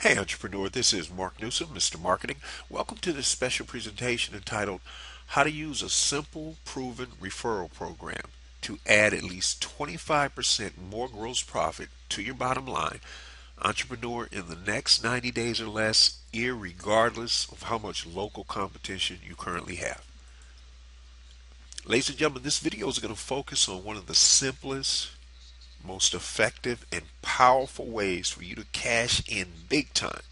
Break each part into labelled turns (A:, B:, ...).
A: Hey entrepreneur, this is Mark Newsom, Mr. Marketing. Welcome to this special presentation entitled How to Use a Simple Proven Referral Program to Add at least 25% more gross profit to your bottom line, entrepreneur, in the next 90 days or less, irregardless of how much local competition you currently have. Ladies and gentlemen, this video is going to focus on one of the simplest, most effective and powerful ways for you to cash in big time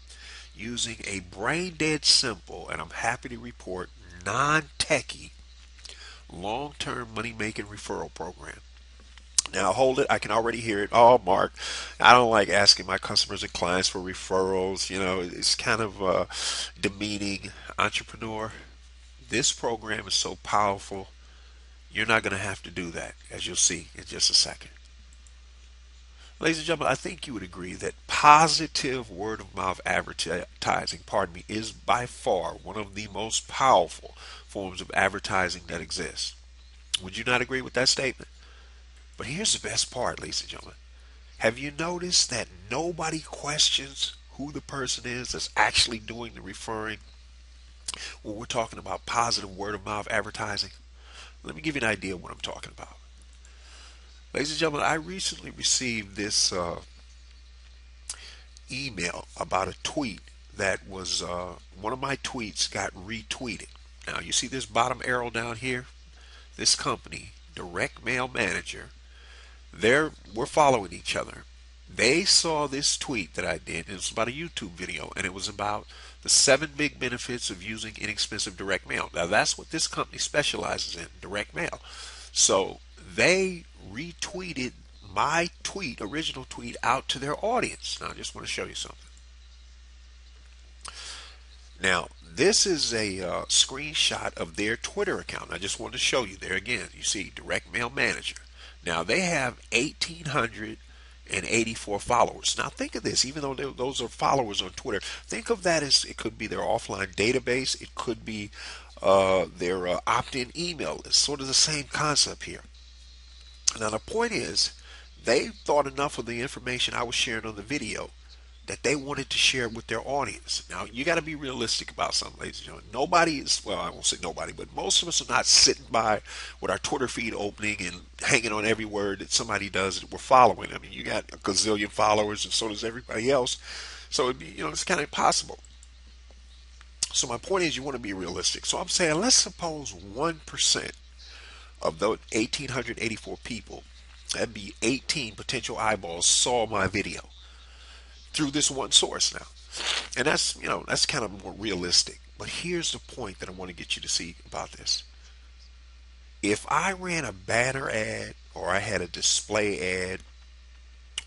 A: using a brain dead simple, and I'm happy to report, non-techie, long-term money making referral program. Now hold it, I can already hear it. Oh, Mark, I don't like asking my customers and clients for referrals. You know, it's kind of demeaning. Entrepreneur, this program is so powerful, you're not going to have to do that, as you'll see in just a second. Ladies and gentlemen, I think you would agree that positive word of mouth advertising, is by far one of the most powerful forms of advertising that exists. Would you not agree with that statement? But here's the best part, ladies and gentlemen. Have you noticed that nobody questions who the person is that's actually doing the referring when we're talking about positive word of mouth advertising? Let me give you an idea of what I'm talking about. Ladies and gentlemen, I recently received this email about a tweet that was one of my tweets got retweeted. Now, you see this bottom arrow down here? This company, Direct Mail Manager, we're following each other. They saw this tweet that I did. It was about a YouTube video, and it was about the 7 big benefits of using inexpensive direct mail. Now, that's what this company specializes in, direct mail. So they retweeted my tweet, original tweet, out to their audience. Now, I just want to show you something. Now, this is a screenshot of their Twitter account. I just wanted to show you there again. You see, Direct Mail Manager. Now, they have 1,884 followers. Now, think of this. Even though those are followers on Twitter, think of that as it could be their offline database. It could be their opt-in email list. Sort of the same concept here. Now, the point is, they thought enough of the information I was sharing on the video that they wanted to share with their audience. Now, you got to be realistic about something, ladies and gentlemen. Nobody is, well, I won't say nobody, but most of us are not sitting by with our Twitter feed opening and hanging on every word that somebody does that we're following. I mean, you got a gazillion followers, and so does everybody else. So it'd be, it's kind of impossible. So my point is, you want to be realistic. So I'm saying, let's suppose 1% of those 1,884 people, that'd be 18 potential eyeballs, saw my video through this one source now. And that's, that's kind of more realistic. But here's the point that I want to get you to see about this. If I ran a banner ad, or I had a display ad,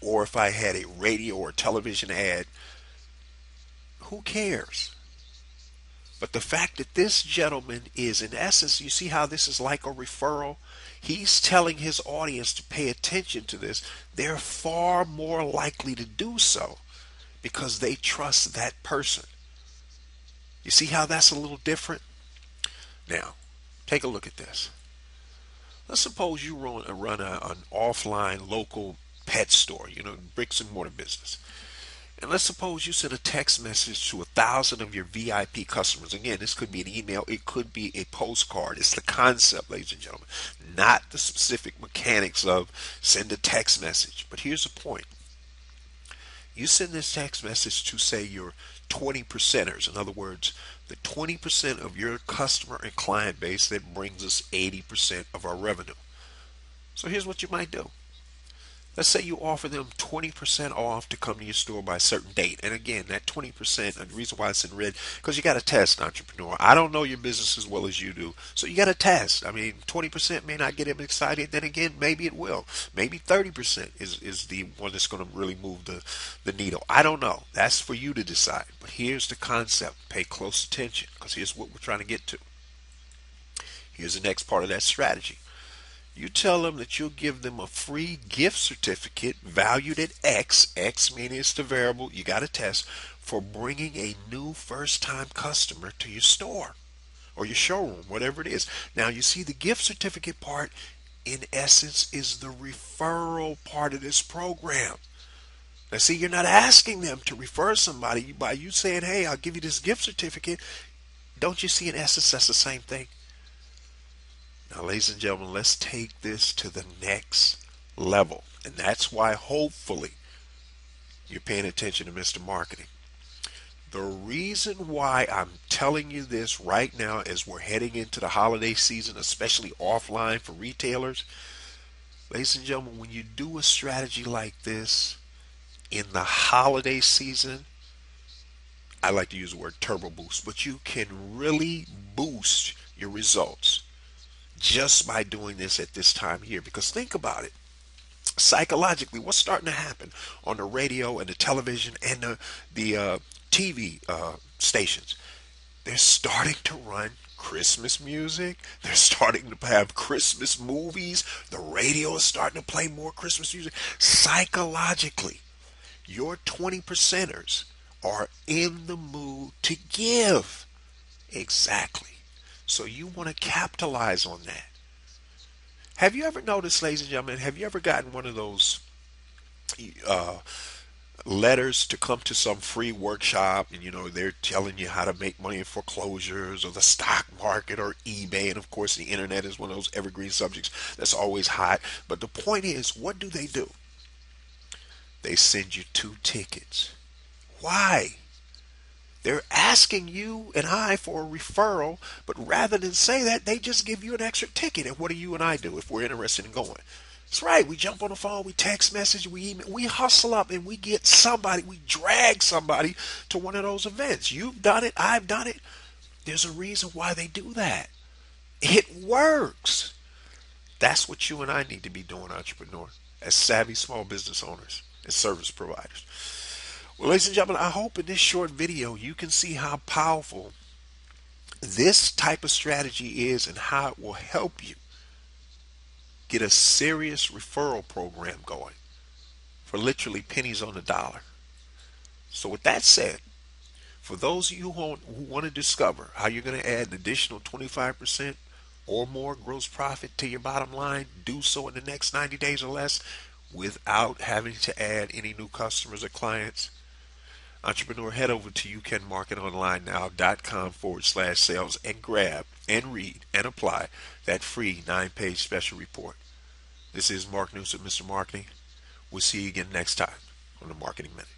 A: or if I had a radio or television ad, who cares? But the fact that this gentleman is, in essence, you see how this is like a referral? He's telling his audience to pay attention to this. They're far more likely to do so because they trust that person. You see how that's a little different? Now, take a look at this. Let's suppose you run an offline local pet store, bricks and mortar business. And let's suppose you send a text message to 1,000 of your VIP customers. Again, this could be an email. It could be a postcard. It's the concept, ladies and gentlemen, not the specific mechanics of send a text message. But here's the point. You send this text message to, say, your 20%ers. In other words, the 20% of your customer and client base that brings us 80% of our revenue. So here's what you might do. Let's say you offer them 20% off to come to your store by a certain date. And again, that 20%, and the reason why it's in red, because you got to test, entrepreneur. I don't know your business as well as you do. So you got to test. I mean, 20% may not get them excited. Then again, maybe it will. Maybe 30% is the one that's going to really move the needle. I don't know. That's for you to decide. But here's the concept. Pay close attention, because here's what we're trying to get to. Here's the next part of that strategy. You tell them that you'll give them a free gift certificate valued at X, X meaning it's the variable you got to test, for bringing a new first time customer to your store or your showroom, whatever it is. Now, you see, the gift certificate part, in essence, is the referral part of this program. Now, see, you're not asking them to refer somebody by you saying, hey, I'll give you this gift certificate. Don't you see, in essence, that's the same thing? Now, ladies and gentlemen, let's take this to the next level. And that's why, hopefully, you're paying attention to Mr. Marketing. The reason why I'm telling you this right now as we're heading into the holiday season, especially offline for retailers, ladies and gentlemen, when you do a strategy like this in the holiday season, I like to use the word turbo boost, but you can really boost your results just by doing this at this time of year. Because think about it. Psychologically, what's starting to happen on the radio and the television and the TV stations? They're starting to run Christmas music. They're starting to have Christmas movies. The radio is starting to play more Christmas music. Psychologically, your 20 percenters are in the mood to give. Exactly. So you want to capitalize on that. Have you ever noticed, ladies and gentlemen, have you ever gotten one of those uh, letters to come to some free workshop, and they're telling you how to make money in foreclosures or the stock market or eBay, and of course the internet is one of those evergreen subjects that's always hot. But the point is, what do? They send you 2 tickets. Why? They're asking you and I for a referral, but rather than say that, they just give you an extra ticket. And what do you and I do if we're interested in going? That's right. We jump on the phone, we text message, we email, we hustle up, and we get somebody, we drag somebody to one of those events. You've done it, I've done it. There's a reason why they do that. It works. That's what you and I need to be doing, entrepreneur, as savvy small business owners and service providers. Well, ladies and gentlemen, I hope in this short video you can see how powerful this type of strategy is and how it will help you get a serious referral program going for literally pennies on the dollar. So with that said, for those of you who want to discover how you're going to add an additional 25% or more gross profit to your bottom line, do so in the next 90 days or less without having to add any new customers or clients. Entrepreneur, head over to youcanmarketonlinenow.com/sales and grab and read and apply that free 9-page special report. This is Mark Newsom, Mr. Marketing. We'll see you again next time on the Marketing Minute.